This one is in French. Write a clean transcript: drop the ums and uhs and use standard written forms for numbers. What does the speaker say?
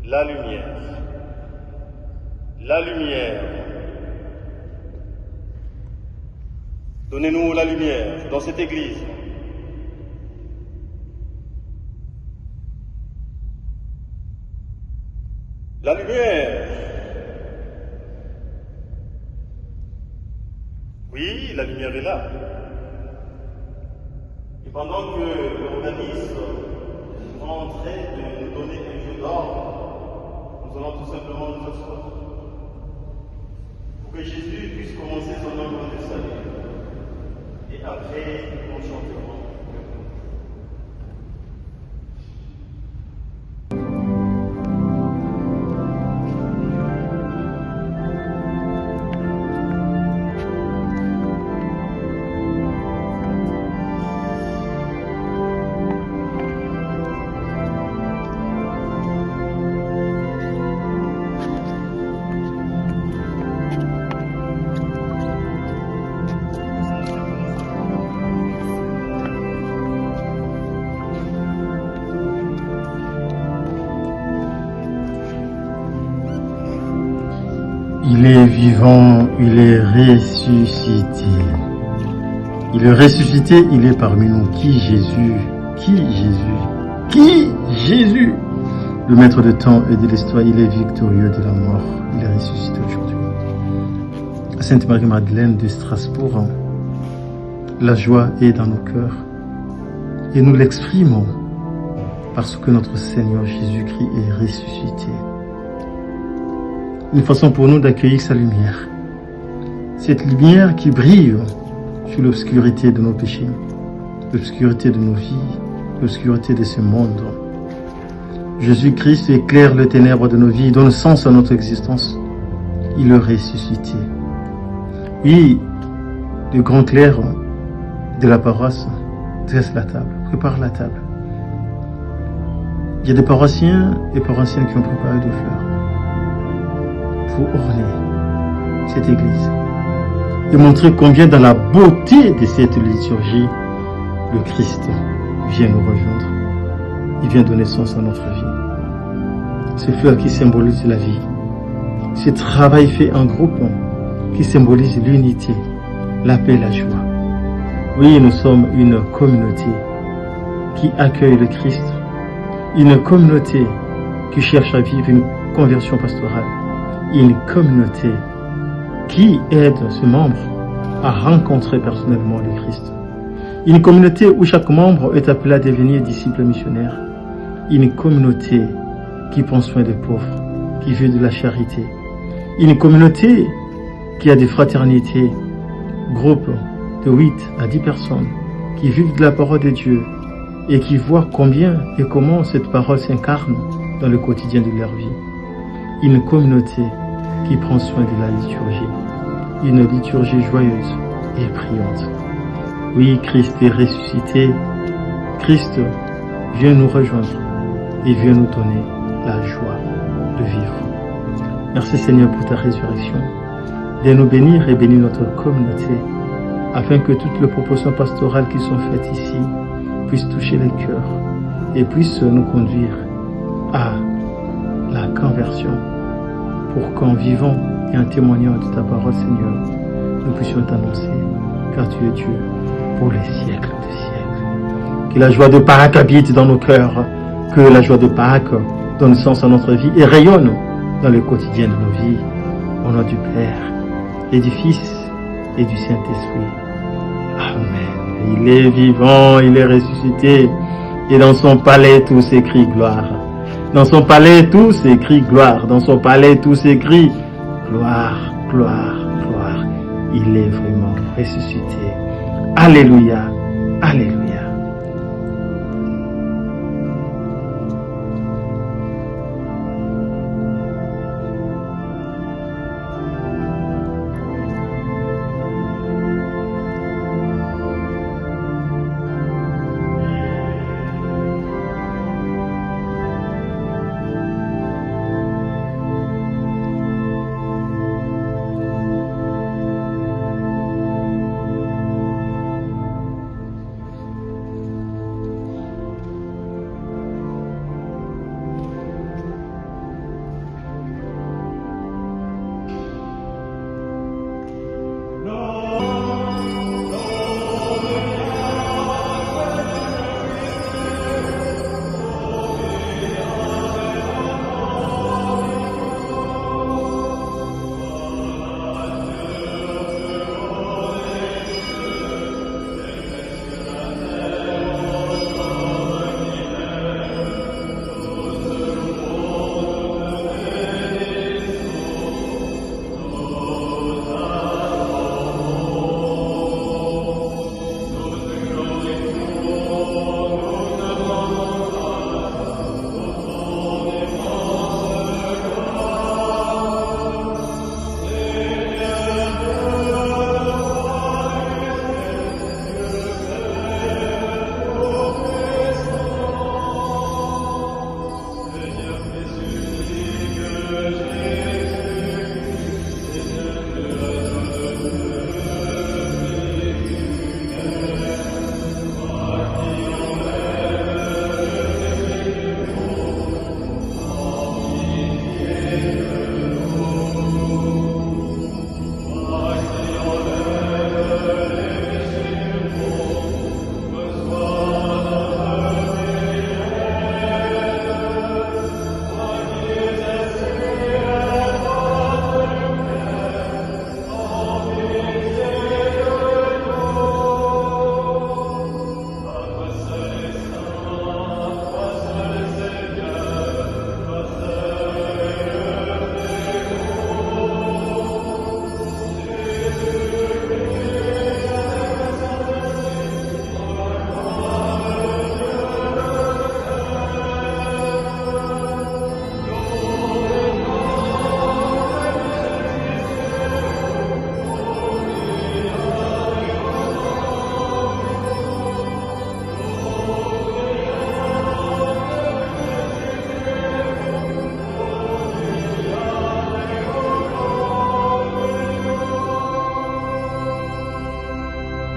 la lumière. La lumière. Donnez-nous la lumière dans cette église. La lumière. Oui, la lumière est là. Et pendant que l'organisme est en train de nous donner un jeu d'or, nous allons tout simplement nous asseoir. Pour que Jésus puisse commencer son œuvre de salut. Et après, nous chanterons. Il est vivant, il est ressuscité. Il est ressuscité, il est parmi nous. Qui Jésus? Qui Jésus? Qui Jésus? Le maître de temps et de l'histoire, il est victorieux de la mort. Il est ressuscité aujourd'hui. Sainte Marie-Madeleine de Strasbourg, la joie est dans nos cœurs. Et nous l'exprimons parce que notre Seigneur Jésus-Christ est ressuscité. Une façon pour nous d'accueillir sa lumière. Cette lumière qui brille sur l'obscurité de nos péchés, l'obscurité de nos vies, l'obscurité de ce monde. Jésus-Christ éclaire les ténèbres de nos vies, donne sens à notre existence. Il est ressuscité. Oui, le grand clerc de la paroisse dresse la table, prépare la table. Il y a des paroissiens et paroissiennes qui ont préparé des fleurs pour orner cette église et montrer combien dans la beauté de cette liturgie, le Christ vient nous rejoindre. Il vient donner sens à notre vie. Ces fleurs qui symbolisent la vie. Ce travail fait en groupe qui symbolise l'unité, la paix, la joie. Oui, nous sommes une communauté qui accueille le Christ. Une communauté qui cherche à vivre une conversion pastorale. Une communauté qui aide ce membre à rencontrer personnellement le Christ. Une communauté où chaque membre est appelé à devenir disciple missionnaire. Une communauté qui prend soin des pauvres, qui vit de la charité. Une communauté qui a des fraternités, groupes de 8 à 10 personnes, qui vivent de la parole de Dieu et qui voient combien et comment cette parole s'incarne dans le quotidien de leur vie. Une communauté qui prend soin de la liturgie. Une liturgie joyeuse et priante. Oui, Christ est ressuscité. Christ vient nous rejoindre et vient nous donner la joie de vivre. Merci Seigneur pour ta résurrection. Viens nous bénir et bénir notre communauté afin que toutes les propositions pastorales qui sont faites ici puissent toucher les cœurs et puissent nous conduire à la conversion, pour qu'en vivant et en témoignant de ta parole, Seigneur, nous puissions t'annoncer, car tu es Dieu pour les siècles des siècles. Que la joie de Pâques habite dans nos cœurs, que la joie de Pâques donne sens à notre vie et rayonne dans le quotidien de nos vies. Au nom du Père et du Fils et du Saint-Esprit. Amen. Il est vivant, il est ressuscité, et dans son palais tout s'écrit gloire. Dans son palais, tout s'écrit gloire. Dans son palais, tout s'écrit gloire, gloire, gloire. Il est vraiment ressuscité. Alléluia, alléluia. Jésus.